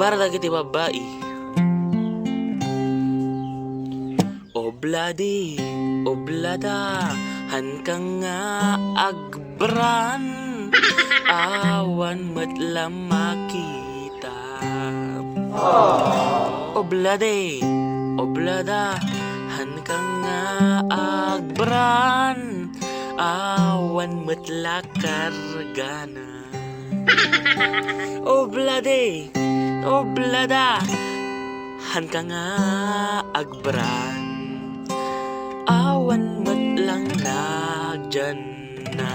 para lagi ti babae. Obladi, oblada, han ka nga agbran, awan matlam makita. Obladi, oblada, han ka nga agbran, awan matla kargana. Obladi, oblada, han ka nga agbran, awan matlang nagdyan na.